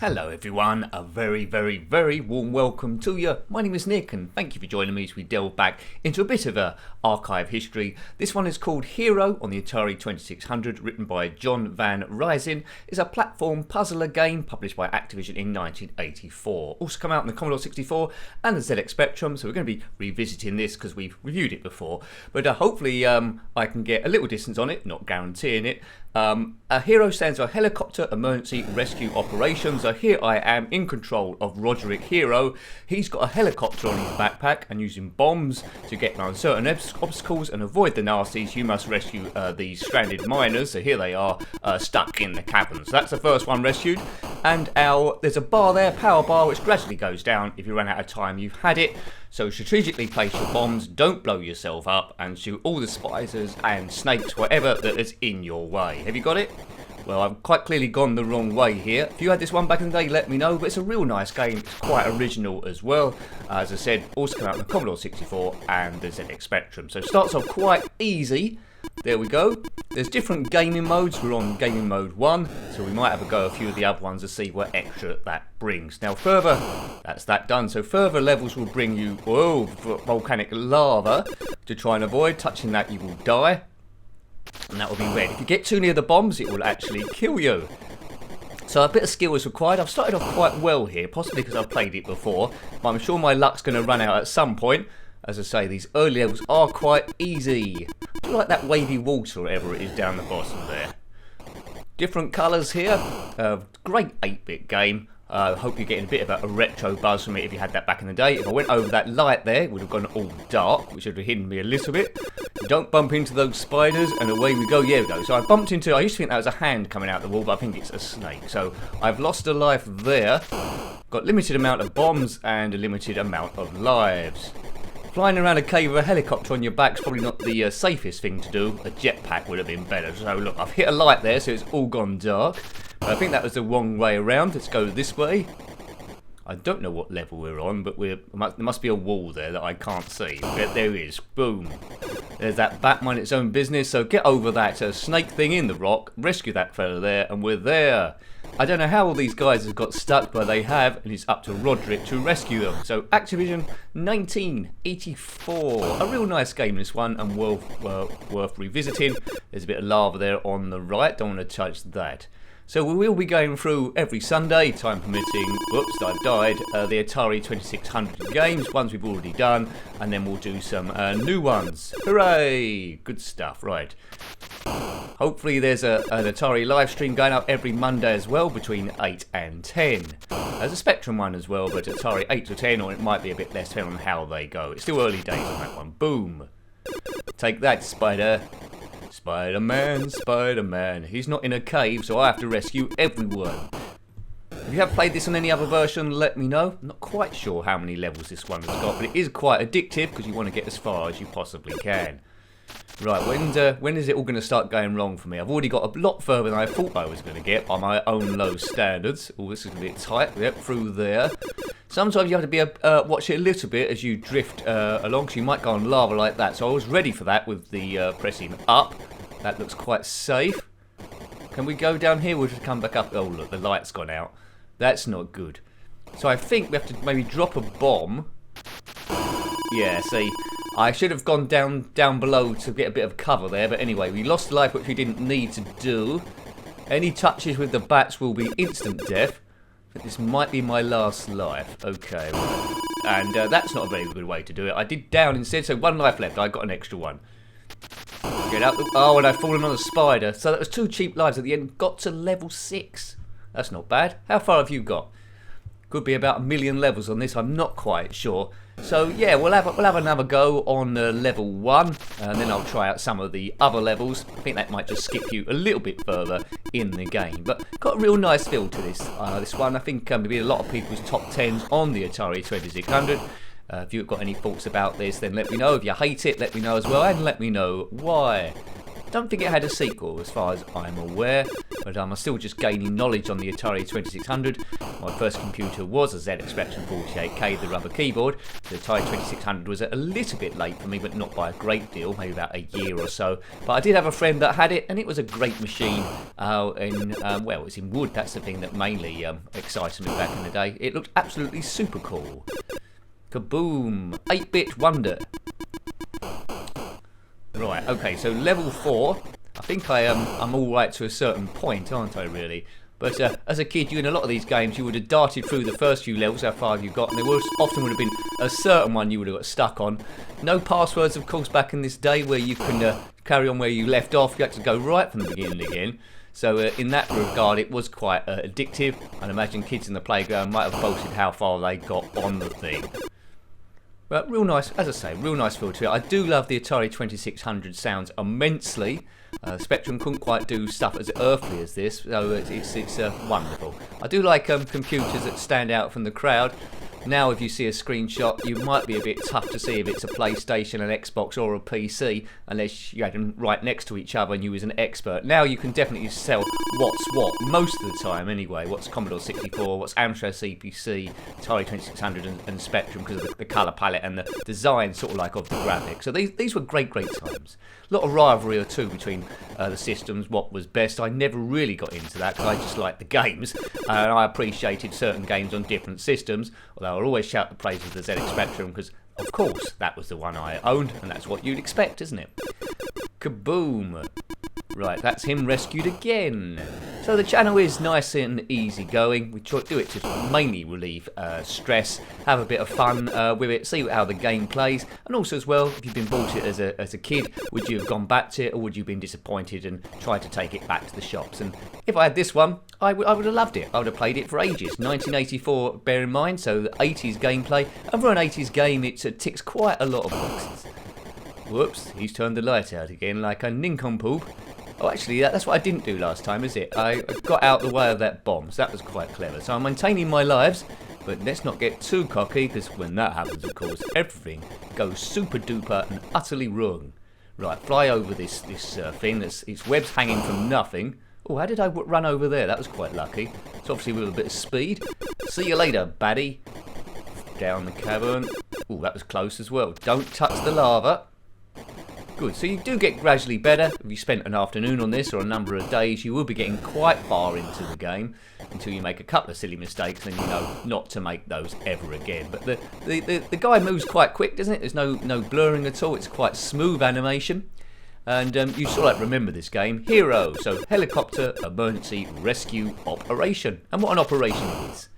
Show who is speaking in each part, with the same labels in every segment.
Speaker 1: Hello everyone, a very warm welcome to you. My name is Nick and thank you for joining me as we delve back into a bit of archive history. This one is called Hero on the Atari 2600, written by John van Ryzin. It's a platform puzzler game published by Activision in 1984. Also come out on the Commodore 64 and the ZX Spectrum, so we're going to be revisiting this because we've reviewed it before. But hopefully I can get a little distance on it, not guaranteeing it. A Hero stands for Helicopter Emergency Rescue Operations. So here I am in control of Roderick Hero. He's got a helicopter on his backpack and using bombs to get around certain obstacles and avoid the nasties. You must rescue these stranded miners. So here they are stuck in the caverns. So that's the first one rescued. And there's a bar there, power bar, which gradually goes down if you run out of time. You've had it. So strategically place your bombs, don't blow yourself up, and shoot all the spiders and snakes, whatever that is in your way. Have you got it? Well, I've quite clearly gone the wrong way here. If you had this one back in the day, let me know, but it's a real nice game. It's quite original as well. As I said, also came out on the Commodore 64 and the ZX Spectrum. So it starts off quite easy. There we go. There's different gaming modes. We're on gaming mode 1, so we might have a go at a few of the other ones to see what extra that brings. Now further, that's that done. So further levels will bring you, volcanic lava to try and avoid. Touching that you will die, and that will be red. If you get too near the bombs, it will actually kill you. So a bit of skill is required. I've started off quite well here, possibly because I've played it before, but I'm sure my luck's going to run out at some point. As I say, these early levels are quite easy. I do like that wavy water, or whatever it is down the bottom there. Different colours here. Great 8-bit game. Hope you're getting a bit of a retro buzz from it if you had that back in the day. If I went over that light there, it would have gone all dark, which would have hidden me a little bit. Don't bump into those spiders, and away we go. Yeah, we go. So I bumped into, I used to think that was a hand coming out the wall, but I think it's a snake. So I've lost a life there. Got limited amount of bombs and a limited amount of lives. Flying around a cave with a helicopter on your back is probably not the safest thing to do. A jetpack would have been better. So look, I've hit a light there, so it's all gone dark. But I think that was the wrong way around. Let's go this way. I don't know what level we're on, but there must be a wall there that I can't see. But there is. Boom. There's that bat mind its own business. So get over that snake thing in the rock, rescue that fella there, and we're there. I don't know how all these guys have got stuck, but they have, and it's up to Roderick to rescue them. So Activision 1984. A real nice game, this one, and worth revisiting. There's a bit of lava there on the right. Don't want to touch that. So we will be going through every Sunday, time permitting, whoops, I've died, the Atari 2600 games, ones we've already done, and then we'll do some new ones. Hooray! Good stuff, right. Hopefully there's an Atari live stream going up every Monday as well, between 8 and 10. There's a Spectrum one as well, but Atari 8 to 10, or it might be a bit less depending on how they go. It's still early days on that one. Boom! Take that, Spider. Spider-Man, Spider-Man. He's not in a cave, so I have to rescue everyone. If you have played this on any other version, let me know. I'm not quite sure how many levels this one has got, but it is quite addictive because you want to get as far as you possibly can. Right, when is it all going to start going wrong for me? I've already got a lot further than I thought I was going to get by my own low standards. Oh, this is a bit tight. Yep, through there. Sometimes you have to watch it a little bit as you drift along, so you might go on lava like that. So I was ready for that with the pressing up. That looks quite safe. Can we go down here or just come back up? Oh, look, the light's gone out. That's not good. So I think we have to maybe drop a bomb. Yeah, see, I should have gone down below to get a bit of cover there. But anyway, we lost life, which we didn't need to do. Any touches with the bats will be instant death. But this might be my last life. Okay, right. And that's not a very good way to do it. I did down instead, so 1 life left. I got an extra one. Get up. Oh, and I've fallen on a spider. So that was 2 cheap lives at the end. Got to level 6. That's not bad. How far have you got? Could be about 1 million levels on this. I'm not quite sure. So yeah, we'll have another go on level 1, and then I'll try out some of the other levels. I think that might just skip you a little bit further in the game, but got a real nice feel to this one. I think maybe a lot of people's top 10s on the Atari 2600. If you've got any thoughts about this, then let me know. If you hate it, let me know as well, and let me know why. Don't think it had a sequel as far as I'm aware. but I'm still just gaining knowledge on the Atari 2600. My first computer was a ZX Spectrum 48K, the rubber keyboard. The Atari 2600 was a little bit late for me, but not by a great deal, maybe about a year or so. But I did have a friend that had it, and it was a great machine. Well, it was in wood. That's the thing that mainly excited me back in the day. It looked absolutely super cool. Kaboom! 8-bit wonder. Right, okay, so level 4. I think I'm all right to a certain point, aren't I, really? But as a kid, in a lot of these games, you would have darted through the first few levels, how far you got, and there often would have been a certain one you would have got stuck on. No passwords, of course, back in this day, where you can carry on where you left off. You had to go right from the beginning again. So in that regard, it was quite addictive. I'd imagine kids in the playground might have boasted how far they got on the thing. But real nice, as I say, real nice feel to it. I do love the Atari 2600 sounds immensely. Spectrum couldn't quite do stuff as earthly as this, so it's wonderful. I do like computers that stand out from the crowd. Now if you see a screenshot, you might be a bit tough to see if it's a PlayStation, an Xbox or a PC, unless you had them right next to each other and you was an expert. Now you can definitely tell what's what, most of the time anyway, what's Commodore 64, what's Amstrad CPC, Atari 2600 and Spectrum, because of the colour palette and the design sort of like of the graphics. So these were great times. A lot of rivalry or two between the systems, what was best. I never really got into that because I just liked the games, and I appreciated certain games on different systems, although I'll always shout the praise of the ZX Spectrum because, of course, that was the one I owned, and that's what you'd expect, isn't it? Kaboom! Right, that's him rescued again. So the channel is nice and easy going. We do it to mainly relieve stress, have a bit of fun with it, see how the game plays, and also as well, if you've been bought it as a kid, would you have gone back to it, or would you have been disappointed and tried to take it back to the shops? And if I had this one, I would have loved it. I would have played it for ages. 1984, bear in mind, so the 80s gameplay, and for an 80s game, it ticks quite a lot of boxes. Whoops, he's turned the light out again like a nincompoop. Oh, actually, that's what I didn't do last time, is it? I got out the way of that bomb, so that was quite clever. So I'm maintaining my lives, but let's not get too cocky, because when that happens, of course, everything goes super duper and utterly wrong. Right, fly over this thing. Its web's hanging from nothing. Oh, how did I run over there? That was quite lucky. It's obviously with a bit of speed. See you later, baddie. Down the cavern. Oh, that was close as well. Don't touch the lava. Good, so you do get gradually better. If you spent an afternoon on this or a number of days, you will be getting quite far into the game until you make a couple of silly mistakes, and you know not to make those ever again. But the guy moves quite quick, doesn't it? There's no blurring at all. It's quite smooth animation. And you sort of like remember this game. Hero, so helicopter emergency rescue operation. And what an operation it is.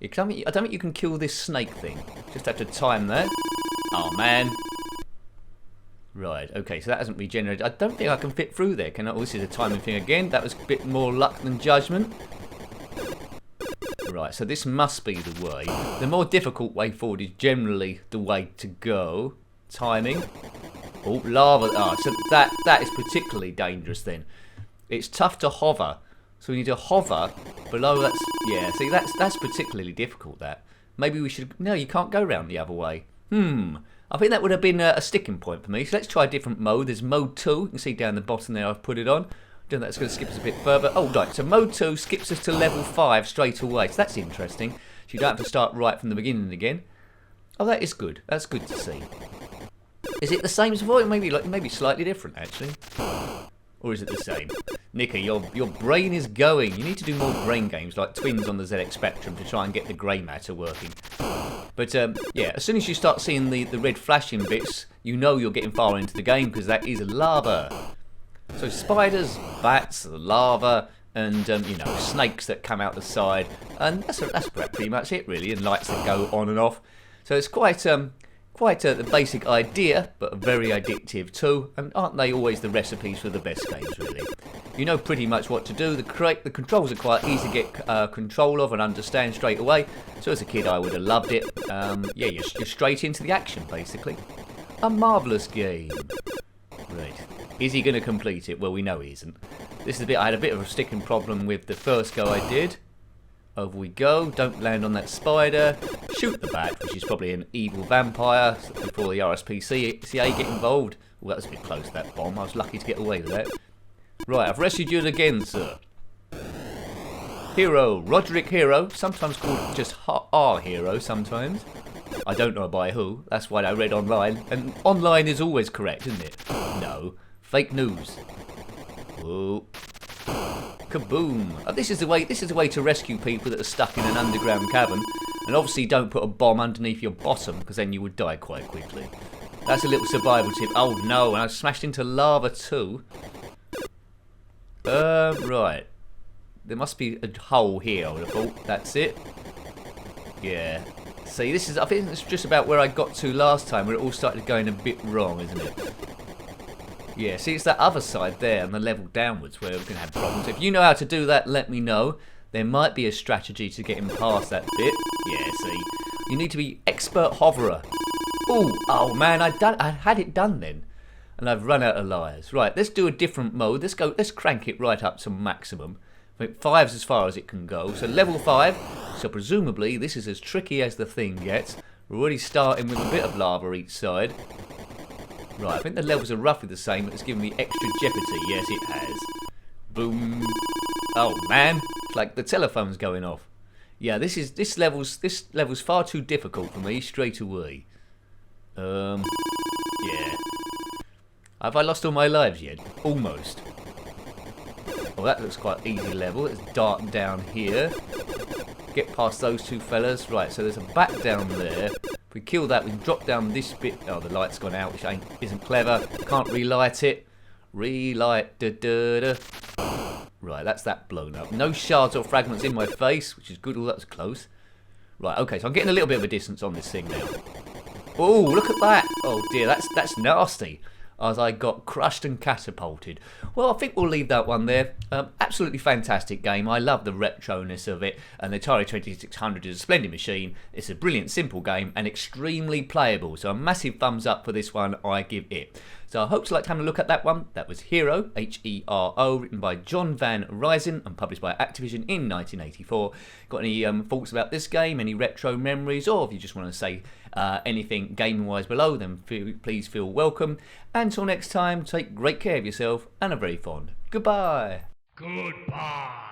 Speaker 1: I don't think you can kill this snake thing. Just have to time that. Oh man. Right, okay, so that hasn't regenerated. I don't think I can fit through there, can I? Oh, this is a timing thing again. That was a bit more luck than judgment. Right, so this must be the way. The more difficult way forward is generally the way to go. Timing. Oh, lava. Ah, so that is particularly dangerous then. It's tough to hover. So we need to hover below that. Yeah, see, that's particularly difficult, that. Maybe we should... No, you can't go round the other way. I think that would have been a sticking point for me. So let's try a different mode. There's mode 2. You can see down the bottom there I've put it on. Don't know, that's going to skip us a bit further. Oh, right. So mode 2 skips us to level 5 straight away. So that's interesting. So you don't have to start right from the beginning again. Oh, that is good. That's good to see. Is it the same as before? Maybe slightly different, actually. Or is it the same? Nicky, your brain is going. You need to do more brain games like Twins on the ZX Spectrum to try and get the grey matter working. But yeah, as soon as you start seeing the red flashing bits, you know you're getting far into the game because that is lava. So spiders, bats, lava, and you know, snakes that come out the side, and that's pretty much it really, and lights that go on and off. So it's quite the basic idea, but very addictive too. And aren't they always the recipes for the best games, really? You know pretty much what to do. The controls are quite easy to get control of and understand straight away. So as a kid, I would have loved it. Yeah, you're straight into the action, basically. A marvellous game. Right. Is he going to complete it? Well, we know he isn't. This is I had a bit of a sticking problem with the first go I did. Over we go. Don't land on that spider. Shoot the bat, which is probably an evil vampire, before the RSPCA get involved. Well, that was a bit close, that bomb. I was lucky to get away with that. Right, I've rescued you again, sir. Hero, Roderick Hero, sometimes called just our Hero sometimes. I don't know by who, that's what I read online. And online is always correct, isn't it? No. Fake news. Whoa. Kaboom. This is the way to rescue people that are stuck in an underground cavern. And obviously don't put a bomb underneath your bottom, because then you would die quite quickly. That's a little survival tip. Oh no, and I smashed into lava too. Right. There must be a hole here, I would have thought. That's it. Yeah. See, I think it's just about where I got to last time, where it all started going a bit wrong, isn't it? Yeah, see, it's that other side there, and the level downwards, where we're going to have problems. If you know how to do that, let me know. There might be a strategy to getting past that bit. Yeah, see. You need to be expert hoverer. Ooh, oh man, I had it done then. And I've run out of liars. Right, let's do a different mode. Let's crank it right up to maximum. I think 5's as far as it can go. So level 5. So presumably this is as tricky as the thing gets. We're already starting with a bit of lava each side. Right, I think the levels are roughly the same, but it's giving me extra jeopardy. Yes, it has. Boom. Oh man, it's like the telephone's going off. Yeah, this level's far too difficult for me straight away. Yeah. Have I lost all my lives yet? Almost. Oh, that looks quite easy level. Let's dart down here. Get past those two fellas. Right, so there's a back down there. If we kill that, we can drop down this bit. Oh, the light's gone out, which isn't clever. Can't relight it. Relight. Right, that's that blown up. No shards or fragments in my face, which is good. Oh, that was close. Right, okay, so I'm getting a little bit of a distance on this thing now. Oh, look at that. Oh dear, that's nasty. As I got crushed and catapulted. Well, I think we'll leave that one there. Absolutely fantastic game. I love the retroness of it. And the Atari 2600 is a splendid machine. It's a brilliant, simple game and extremely playable. So a massive thumbs up for this one, I give it. So I hope you liked having a look at that one. That was Hero, H-E-R-O, written by John Van Ryzin and published by Activision in 1984. Got any thoughts about this game, any retro memories, or if you just want to say anything gaming-wise below, then please feel welcome. Until next time, take great care of yourself and are very fond. Goodbye.
Speaker 2: Goodbye.